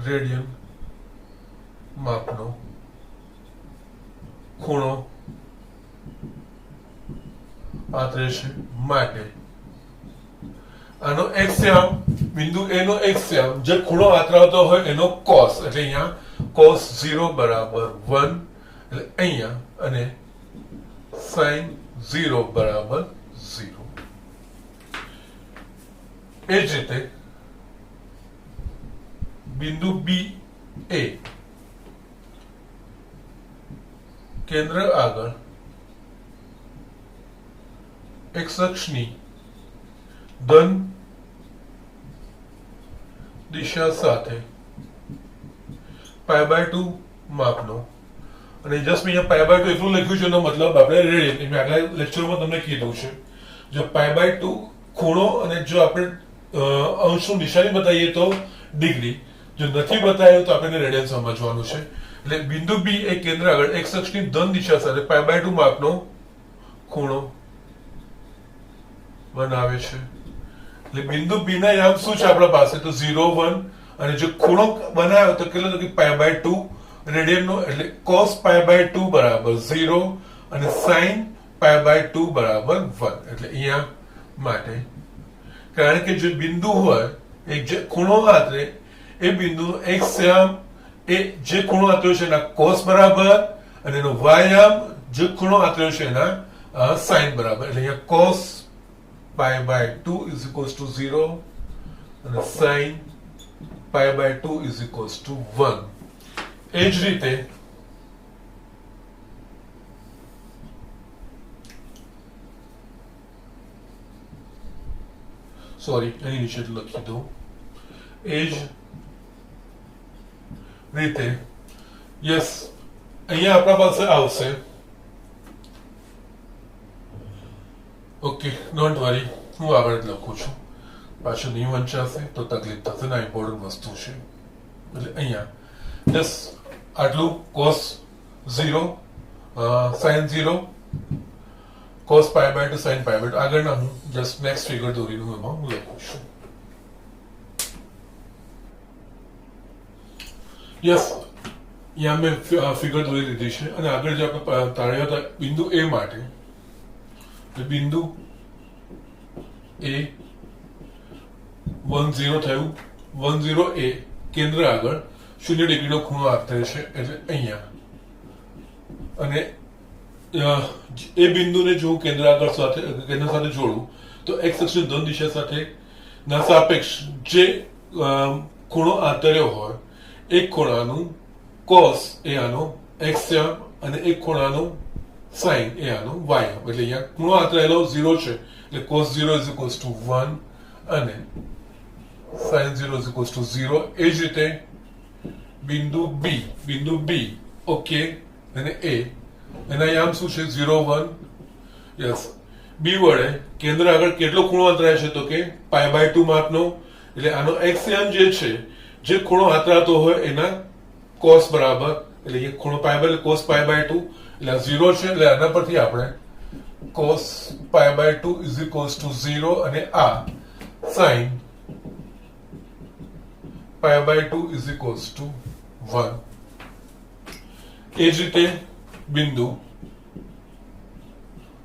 રેડિયન માપનો ખૂણો આંતરે છે માટે આનો એક્સયામ બિંદુ એ નો એક્સયામ જે ખૂણો આંતરાવતો હોય એનો cos, એટલે અહીંયા cos 0 બરાબર 1, એટલે અહીંયા અને sin 0 બરાબર 0. એ જ રીતે બિંદુ બી એ કેન્દ્ર આગળ x અક્ષની ધન દિશા સાથે π/2 માપનો, અને જસ્ટ અહીંયા π/2 એટલું લખ્યું છે એનો મતલબ આપણે રેડિયન, મેં આગલા લેક્ચરમાં તમને કીધું છે. જો π/2 ખૂણો અને જો આપણે અંશનું નિશાની બતાવીએ તો ડિગ્રી, જો નથી બતાવ્યું તો આપણે રેડિયન સમજવાનું છે. એટલે બિંદુ બી એ કેન્દ્ર આગળ x અક્ષની ધન દિશા સાથે π/2 માપનો ખૂણો બનાવે છે. એટલે બિંદુ બી ના યામ શું છે આપણા પાસે? તો 0, 1, અને જે ખૂણો બનાવ્યો તો કેટલો? તો કે π/2 રેડિયન નો. એટલે cos π/2 બરાબર 0 અને sin π/2 બરાબર 1. એટલે અહીંયા માટે કારણ કે જે બિંદુ હોય એક જે ખૂણો આંતરે એ બિંદુનો એક્સયામ એ જે ખૂણો આંતર્યો છે એના cos બરાબર, અને એનો વાયામ જે ખૂણો આંતર્યો છે એના sin બરાબર. એટલે અહીંયા cos π/2 is equals to 0 અને sin π/2 is equals to 1. એ જ રીતે એની નીચે લખી દઉં. એ જ રીતે યસ અહીંયા આપણા પાસે આવશે. ઓકે, ડોન્ટ વરી, હું આગળ જ લખું છું, પાછું નહીં વંચાશે તો તકલીફ થશે ને. ઇમ્પોર્ટન્ટ વસ્તુ છે. એટલે અહીંયા યસ આટલું cos 0 sin 0 cos π/2 sin π/2. આગળના હું જસ્ટ નેક્સ્ટ ફિગર દોરીનું એમાં હું લખું છું. યસ અહીંયા મેં ફિગર દોરી લીધી છે, અને આગળ જે આપણે તાળ્યા હતા બિંદુ એ માટે, બિંદુ એ 1, 0 થયું. 1, 0 એ કેન્દ્ર આગળ 0 ડિગ્રીનો ખૂણો આંતરે છે. એટલે અહીંયા અને એ બિંદુને જો કેન્દ્ર સાથે જોડું તો x અક્ષની ધન દિશા સાથે ના સાપેક્ષ જે ખૂણો આંતર્યો હોય એક ખૂણાનું cos એ આનો x અને એક ખૂણાનું sin એ આનો y. એટલે અહીંયા ખૂણો આંતરેલો 0 છે એટલે cos 0 is equals to 1 અને sin 0 is equals to 0. એ જ રીતે બિંદુ B ઓકે અને A એના યામ શું છે 0 1 યસ B વડે કેન્દ્ર આગળ કેટલો ખૂણો અંતરાય છે તો કે π/2 માપનો એટલે આનો x યામ જે છે જે ખૂણો આંતરાતો હોય એના cos બરાબર એટલે એ ખૂણો π cos π/2 એટલે 0 છે એટલે આના પરથી આપણે cos π/2 0 અને આ sin π/2 1 એ જ રીતે બિંદુ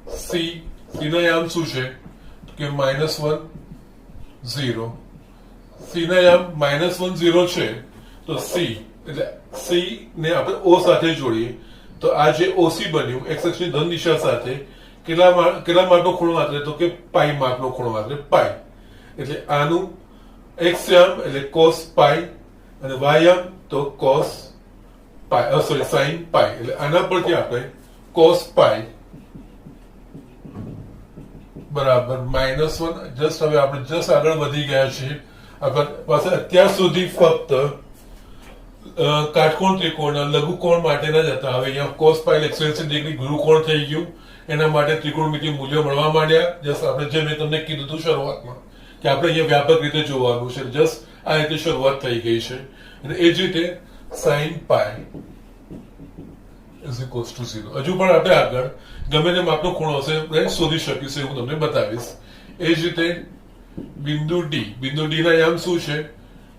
C ના યામ શું છે કે -1 0 C ના યામ -1 0 છે તો C એટલે C ને આપણે O સાથે જોડીએ તો આ જે OC બન્યું x અક્ષની ધન દિશા સાથે કેટલા માપનો ખૂણો આંતરે તો કે પાઈ માપનો ખૂણો આંતરે પાઈ એટલે આનું x યામ એટલે cos પાઈ અને y યામ તો cos પાઈ sin પાઈ એટલે આના પરથી આપણે cos પાઈ બરાબર -1 જસ્ટ હવે આપણે જસ્ટ આગળ વધી ગયા છીએ આપણા પાસે અત્યાર સુધી ફક્ત કાટકોણ ત્રિકોણના લઘુકોણ માટેના જ હતા હવે અહીંયા cos પાઈ 180 ડિગ્રી ગુરુકોણ થઈ ગયું એના માટે ત્રિકોણમિતિ મૂલ્યો મળવા માંડ્યા જસ્ટ આપણે જે મેં તમને કીધું હતું શરૂઆતમાં કે આપણે અહીંયા વ્યાપક રીતે જોવાનું છે જસ્ટ આ રીતે શરૂઆત થઈ ગઈ છે અને એ જ રીતે sin પાઈ = 0 હજુ પણ આપણે આગળ ગમે તે માપનો ખૂણો હશે શોધી શકીશું હું તમને બતાવીશ એ જ રીતે બિંદુ D ના યામ શું છે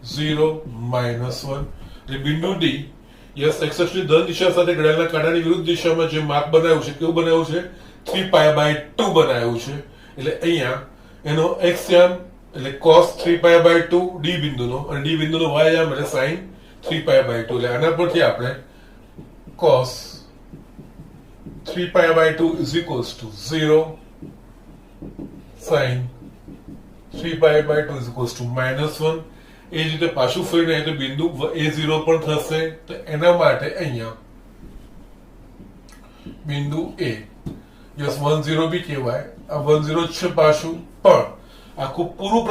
0 -1 એટલે બિંદુ D યસ x અક્ષની ધન દિશા સાથે ઘડિયાળના કાંટાની વિરુદ્ધ દિશામાં જે માપ બનાવ્યું છે કેવું બનાવ્યું છે 3π/2 બનાવ્યું છે એટલે અહીંયા એનો x યામ એટલે cos 3π/2 D બિંદુનો અને D બિંદુનો y યામ એટલે sin 3π/2 એટલે આના પરથી આપણે cos 3π/2 0 sin 3π/2 -1 એ જ રીતે પાછું ફરીને અહીં તો બિંદુ A0 પણ થશે તો એના માટે અહીંયા બિંદુ A યસ 10 બી કહેવાય આ 10 છે પાછું પણ આખું પૂરું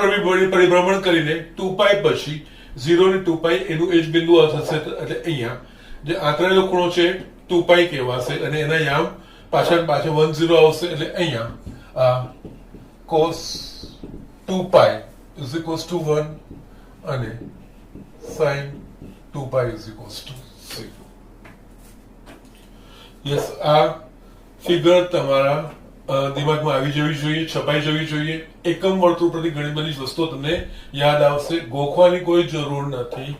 પરિભ્રમણ કરીને 2π પછી 0 ને 2π એનું એ જ બિંદુ થશે એટલે અહીંયા જે આંતરેલો ખૂણો છે 2π કહેવાશે અને એના યામ પાછળ 10 આવશે એટલે અહીંયા cos 2π = 1 અને sin 2π = 0 યસ આ ફિગર તમારા દિમાગમાં આવી જવી જોઈએ છપાઈ જવી જોઈએ એકમ વર્તુળ પરથી ઘણી બધી વસ્તુઓ તમને યાદ આવશે ગોખવાની કોઈ જરૂર નથી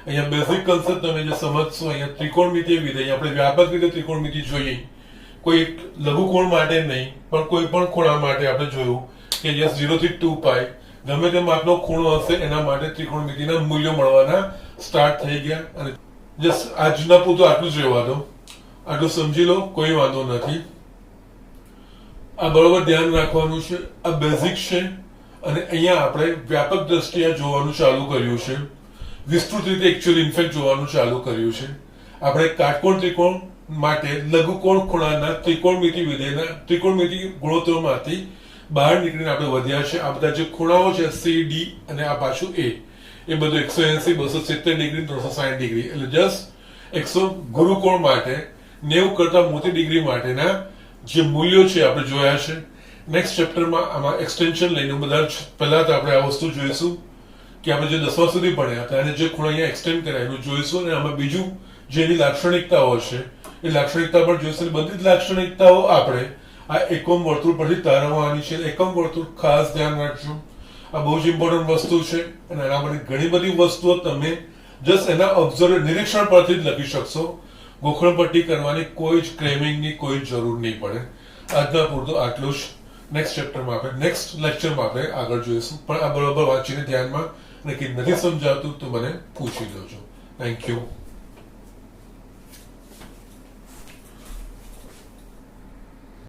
અહીંયા બેઝિક કન્સેપ્ટ તમે જે સમજશો અહીંયા ત્રિકોણમિતિય વિધેય આપણે વ્યાપક રીતે ત્રિકોણમિતિ જોઈએ કોઈ લઘુકોણ માટે નહીં પણ કોઈ પણ ખૂણા માટે આપણે જોયું કે યસ 0 થી 2π ગમે તે માપનો ખૂણો હશે એના માટે ત્રિકોણમિતિના મૂલ્યો મળવાના સ્ટાર્ટ થઈ ગયા અને જસ્ટ આજના પૂરતું આટલું જ રહેવા દો આટલું સમજી લો કોઈ વાંધો નથી આ બરોબર ધ્યાન રાખવાનું છે આ બેઝિક છે અને અહીંયા આપણે વ્યાપક દ્રષ્ટિએ જોવાનું ચાલુ કર્યું છે વિસ્તૃત રીતે એકચ્યુઅલી ઇનફેક્ટ જોવાનું ચાલુ કર્યું છે આપણે કાટકોણ ત્રિકોણ માટે લઘુકોણ ખૂણાના ત્રિકોણમિતિ વિધેયના ત્રિકોણમિતિ ગુણોત્તરમાંથી બહાર નીકળીને આપણે વધ્યા છે આ બધા જે ખૂણાઓ છે C D અને આ પાછું A એ બધું 180 270 ડિગ્રી 360 ડિગ્રી એટલે જસ્ટ 100 ગુરુકોણ માટે 90 કરતા મોટી ડિગ્રી માટેના જે મૂલ્યો છે આપણે જોયા છે નેક્સ્ટ ચેપ્ટરમાં આમાં એક્સટેન્શન લઈને બધા પહેલા તો આપણે આ વસ્તુ જોઈશું કે આપણે જે 10મા સુધી ભણ્યા હતા અને જે ખૂણા અહીંયા એક્સટેન્ડ કર્યા એનું જોઈશું અને આમાં બીજું જે એની લાક્ષણિકતાઓ છે એ લાક્ષણિકતા પણ જોઈશું બધી જ લાક્ષણિકતાઓ આપણે આ એકમ વર્તુળ પરથી તારવવાની છે એકમ વર્તુળ ખાસ ધ્યાન રાખજો આ બહુ જ ઇમ્પોર્ટન્ટ વસ્તુ છે અને આના માટે ઘણી બધી વસ્તુઓ તમે જસ્ટ એના ઓબ્ઝર્વ નિરીક્ષણ પરથી જ લખી શકશો ગોખણપટ્ટી કરવાની કોઈ જ ક્રેમિંગની કોઈ જરૂર નહીં પડે આજના પૂરતું આટલું જ નેક્સ્ટ ચેપ્ટરમાં આપણે નેક્સ્ટ લેક્ચરમાં આપણે આગળ જોઈશું પણ આ બરોબર વાંચીને ધ્યાનમાં અને કે નથી સમજાતું તો મને પૂછી લેજો થેન્ક યુ